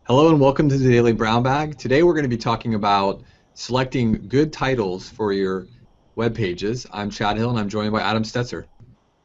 Hello and welcome to the Daily Brown Bag. Today we're going to be talking about selecting good titles for your web pages. I'm Chad Hill and I'm joined by Adam Stetzer.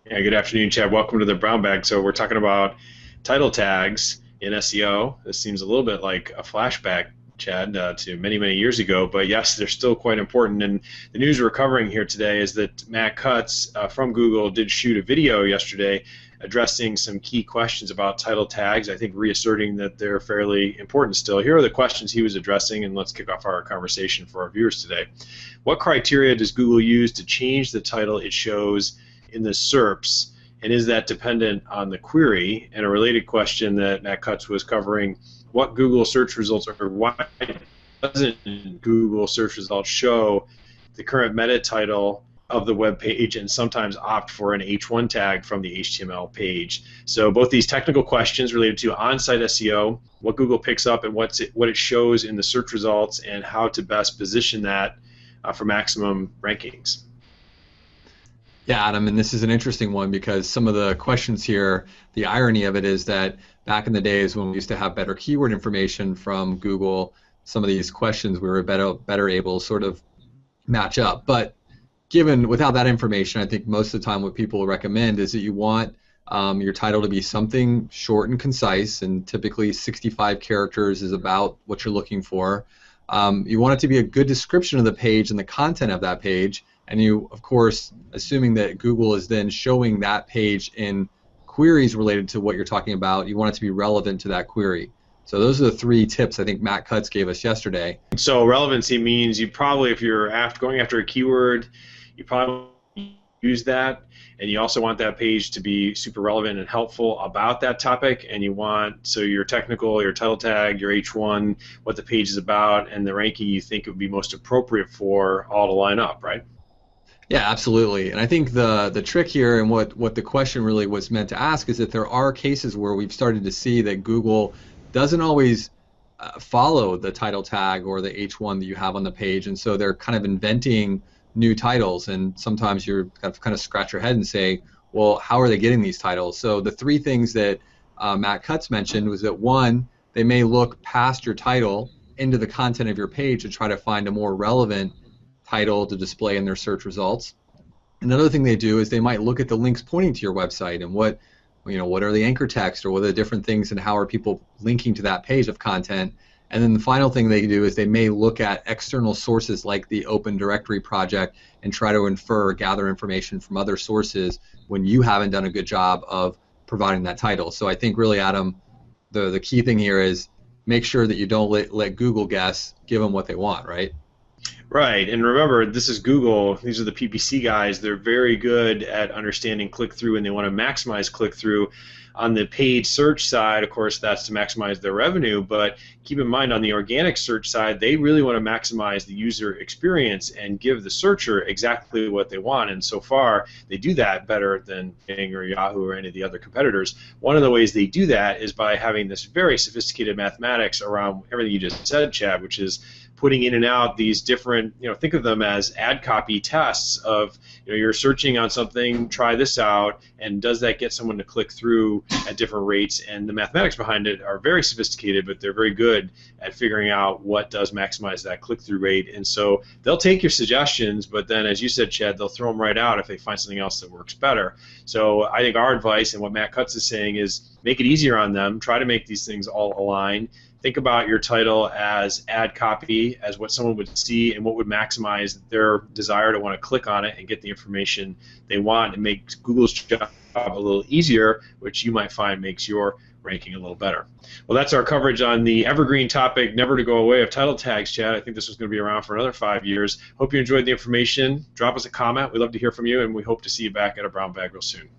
Yeah, good afternoon, Chad. Welcome to the Brown Bag. So we're talking about title tags in SEO. This seems a little bit like a flashback, Chad, to many, many years ago. But yes, they're still quite important. And the news we're covering here today is that Matt Cutts from Google did shoot a video yesterday addressing some key questions about title tags, I think reasserting that they're fairly important still. Here are the questions he was addressing, and let's kick off our conversation for our viewers today. What criteria does Google use to change the title it shows in the SERPs, and is that dependent on the query? And a related question that Matt Cutts was covering, what Google search results, or why doesn't Google search results show the current meta title of the web page and sometimes opt for an H1 tag from the HTML page? So both these technical questions related to on-site SEO, what Google picks up and what it shows in the search results, and how to best position that for maximum rankings. Yeah, Adam, and this is an interesting one because some of the questions here, the irony of it is that back in the days when we used to have better keyword information from Google, some of these questions we were better able to sort of match up. But without that information, I think most of the time what people recommend is that you want your title to be something short and concise, and typically 65 characters is about what you're looking for. You want it to be a good description of the page and the content of that page, and you, of course, assuming that Google is then showing that page in queries related to what you're talking about, you want it to be relevant to that query. So those are the three tips I think Matt Cutts gave us yesterday. So relevancy means you probably, if you're going after a keyword, you probably use that, and you also want that page to be super relevant and helpful about that topic, and you want, so your technical, your title tag, your H1, what the page is about, and the ranking you think it would be most appropriate for all to line up, right? Yeah, absolutely. And I think the trick here and what the question really was meant to ask is that there are cases where we've started to see that Google doesn't always follow the title tag or the H1 that you have on the page, and so they're kind of inventing new titles, and sometimes you're kind of scratch your head and say, well, how are they getting these titles? So the three things that Matt Cutts mentioned was that, one, they may look past your title into the content of your page to try to find a more relevant title to display in their search results. Another thing they do is they might look at the links pointing to your website and what are the anchor text, or what are the different things and how are people linking to that page of content. And then the final thing they do is they may look at external sources like the Open Directory project and try to infer or gather information from other sources when you haven't done a good job of providing that title. So I think really, Adam, the key thing here is make sure that you don't let Google guess, give them what they want, right? Right, and remember, this is Google. These are the PPC guys. They're very good at understanding click-through, and they want to maximize click-through. On the paid search side, of course, that's to maximize their revenue, but keep in mind on the organic search side, they really want to maximize the user experience and give the searcher exactly what they want, and so far, they do that better than Bing or Yahoo or any of the other competitors. One of the ways they do that is by having this very sophisticated mathematics around everything you just said, Chad, which is putting in and out these different, think of them as ad copy tests of, you're searching on something, try this out, and does that get someone to click through at different rates? And the mathematics behind it are very sophisticated, but they're very good at figuring out what does maximize that click-through rate. And so they'll take your suggestions, but then, as you said, Chad, they'll throw them right out if they find something else that works better. So I think our advice and what Matt Cutts is saying is make it easier on them, try to make these things all align. Think about your title as ad copy, as what someone would see and what would maximize their desire to want to click on it and get the information they want, and make Google's job a little easier, which you might find makes your ranking a little better. Well, that's our coverage on the evergreen topic, never to go away, of title tags, Chad. I think this was going to be around for another 5 years. Hope you enjoyed the information. Drop us a comment. We'd love to hear from you, and we hope to see you back at a Brown Bag real soon.